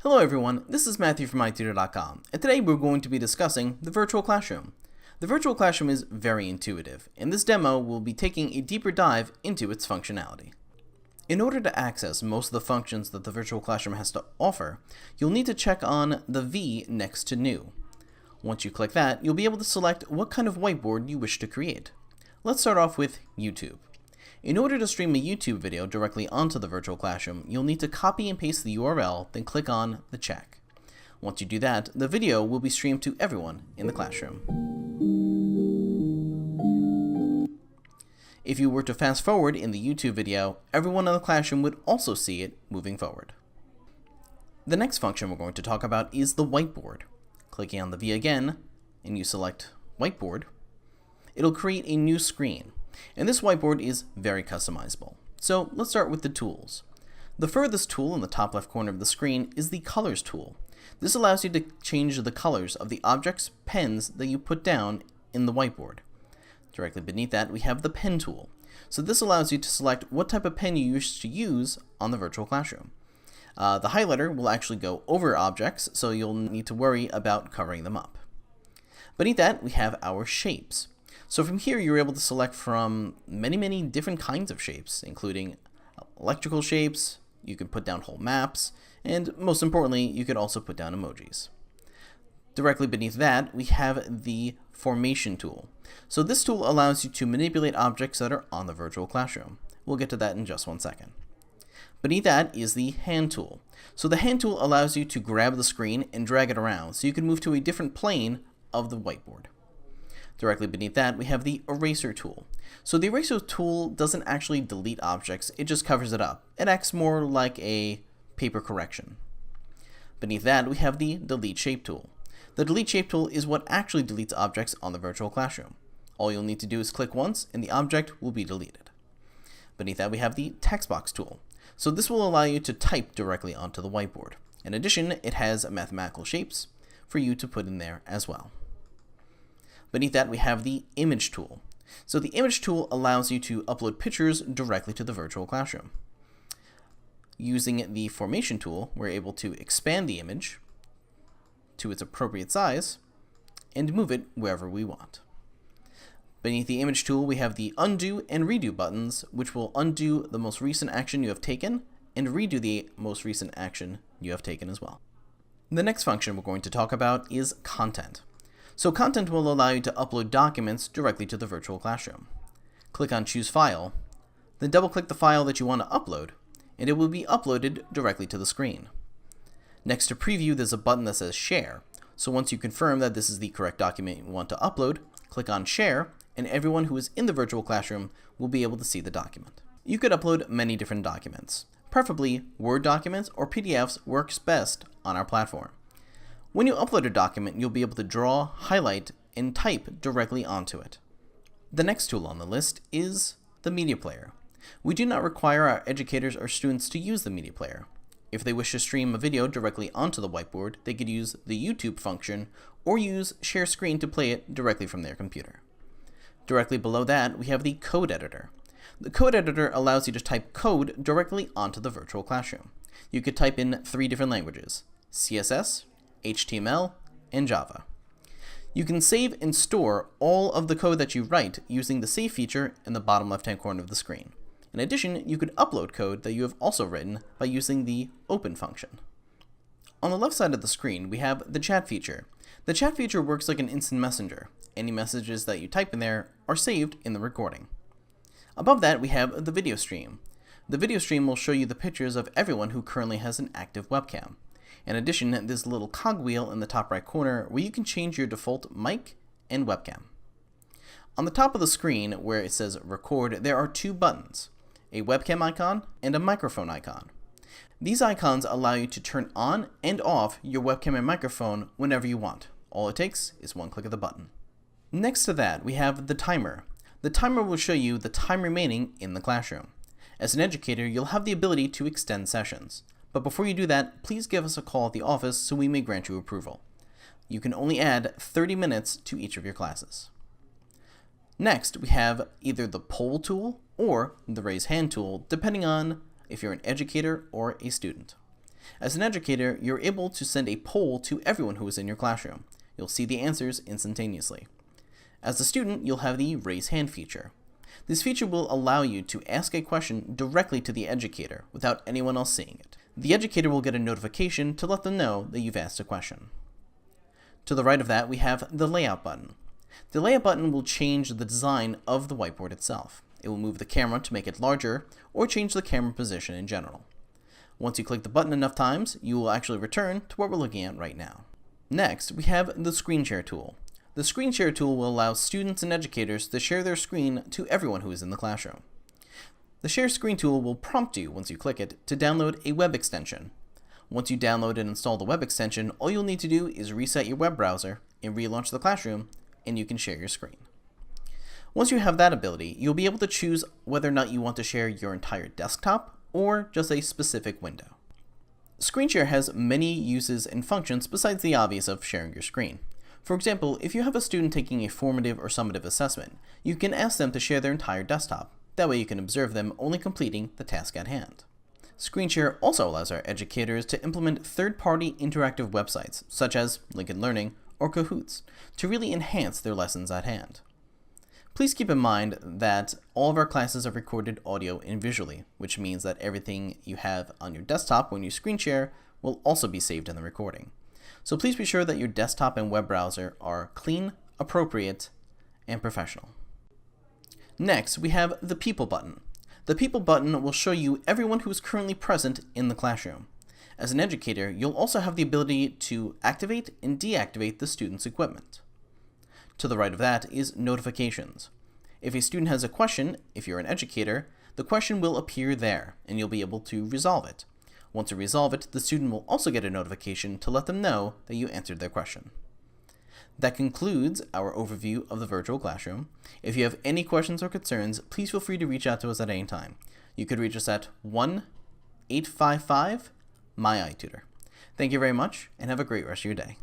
Hello everyone, this is Matthew from iTutor.com, and today we're going to be discussing the virtual classroom. The virtual classroom is very intuitive, and this demo will be taking a deeper dive into its functionality. In order to access most of the functions that the virtual classroom has to offer, you'll need to check on the V next to New. Once you click that, you'll be able to select what kind of whiteboard you wish to create. Let's start off with YouTube. In order to stream a YouTube video directly onto the virtual classroom, you'll need to copy and paste the URL, then click on the check. Once you do that, the video will be streamed to everyone in the classroom. If you were to fast forward in the YouTube video, everyone in the classroom would also see it moving forward. The next function we're going to talk about is the whiteboard. Clicking on the V again, and you select Whiteboard, it'll create a new screen. And this whiteboard is very customizable. So let's start with the tools. The furthest tool in the top left corner of the screen is the Colors tool. This allows you to change the colors of the objects, pens that you put down in the whiteboard. Directly beneath that, we have the Pen tool. So this allows you to select what type of pen you wish to use on the virtual classroom. The highlighter will actually go over objects, so you'll need to worry about covering them up. Beneath that, we have our shapes. So from here, you're able to select from many different kinds of shapes, including electrical shapes. You can put down whole maps, and most importantly, you could also put down emojis. Directly beneath that, we have the Formation tool. So this tool allows you to manipulate objects that are on the virtual classroom. We'll get to that in just one second. Beneath that is the Hand tool. So the Hand tool allows you to grab the screen and drag it around, so you can move to a different plane of the whiteboard. Directly beneath that, we have the Eraser tool. So the Eraser tool doesn't actually delete objects, it just covers it up. It acts more like a paper correction. Beneath that, we have the Delete Shape tool. The Delete Shape tool is what actually deletes objects on the virtual classroom. All you'll need to do is click once, and the object will be deleted. Beneath that, we have the Text Box tool. So this will allow you to type directly onto the whiteboard. In addition, it has mathematical shapes for you to put in there as well. Beneath that, we have the Image tool. So the Image tool allows you to upload pictures directly to the virtual classroom. Using the Formation tool, we're able to expand the image to its appropriate size and move it wherever we want. Beneath the Image tool, we have the Undo and Redo buttons, which will undo the most recent action you have taken and redo the most recent action you have taken as well. The next function we're going to talk about is Content. So Content will allow you to upload documents directly to the virtual classroom. Click on Choose File, then double-click the file that you want to upload, and it will be uploaded directly to the screen. Next to Preview, there's a button that says Share. So once you confirm that this is the correct document you want to upload, click on Share, and everyone who is in the virtual classroom will be able to see the document. You could upload many different documents. Preferably, Word documents or PDFs works best on our platform. When you upload a document, you'll be able to draw, highlight, and type directly onto it. The next tool on the list is the Media Player. We do not require our educators or students to use the Media Player. If they wish to stream a video directly onto the whiteboard, they could use the YouTube function or use Share Screen to play it directly from their computer. Directly below that, we have the Code Editor. The Code Editor allows you to type code directly onto the virtual classroom. You could type in 3 different languages: CSS, HTML, and Java. You can save and store all of the code that you write using the Save feature in the bottom left-hand corner of the screen. In addition, you could upload code that you have also written by using the Open function. On the left side of the screen, we have the Chat feature. The Chat feature works like an instant messenger. Any messages that you type in there are saved in the recording. Above that, we have the Video Stream. The Video Stream will show you the pictures of everyone who currently has an active webcam. In addition, there's a little cogwheel in the top right corner where you can change your default mic and webcam. On the top of the screen where it says Record, there are 2 buttons, a webcam icon and a microphone icon. These icons allow you to turn on and off your webcam and microphone whenever you want. All it takes is one click of the button. Next to that, we have the Timer. The timer will show you the time remaining in the classroom. As an educator, you'll have the ability to extend sessions. But before you do that, please give us a call at the office so we may grant you approval. You can only add 30 minutes to each of your classes. Next, we have either the Poll tool or the Raise Hand tool, depending on if you're an educator or a student. As an educator, you're able to send a poll to everyone who is in your classroom. You'll see the answers instantaneously. As a student, you'll have the Raise Hand feature. This feature will allow you to ask a question directly to the educator without anyone else seeing it. The educator will get a notification to let them know that you've asked a question. To the right of that, we have the Layout button. The Layout button will change the design of the whiteboard itself. It will move the camera to make it larger or change the camera position in general. Once you click the button enough times, you will actually return to what we're looking at right now. Next, we have the Screen Share tool. The Screen Share tool will allow students and educators to share their screen to everyone who is in the classroom. The Share Screen tool will prompt you, once you click it, to download a web extension. Once you download and install the web extension, all you'll need to do is reset your web browser and relaunch the classroom, and you can share your screen. Once you have that ability, you'll be able to choose whether or not you want to share your entire desktop or just a specific window. Screen Share has many uses and functions besides the obvious of sharing your screen. For example, if you have a student taking a formative or summative assessment, you can ask them to share their entire desktop. That way you can observe them only completing the task at hand. Screen Share also allows our educators to implement third-party interactive websites, such as Lincoln Learning or Kahoots, to really enhance their lessons at hand. Please keep in mind that all of our classes are recorded audio and visually, which means that everything you have on your desktop when you screen share will also be saved in the recording. So please be sure that your desktop and web browser are clean, appropriate, and professional. Next, we have the People button. The People button will show you everyone who is currently present in the classroom. As an educator, you'll also have the ability to activate and deactivate the student's equipment. To the right of that is Notifications. If a student has a question, if you're an educator, the question will appear there, and you'll be able to resolve it. Once you resolve it, the student will also get a notification to let them know that you answered their question. That concludes our overview of the virtual classroom. If you have any questions or concerns, please feel free to reach out to us at any time. You could reach us at 1-855-MY-iTutor. Thank you very much, and have a great rest of your day.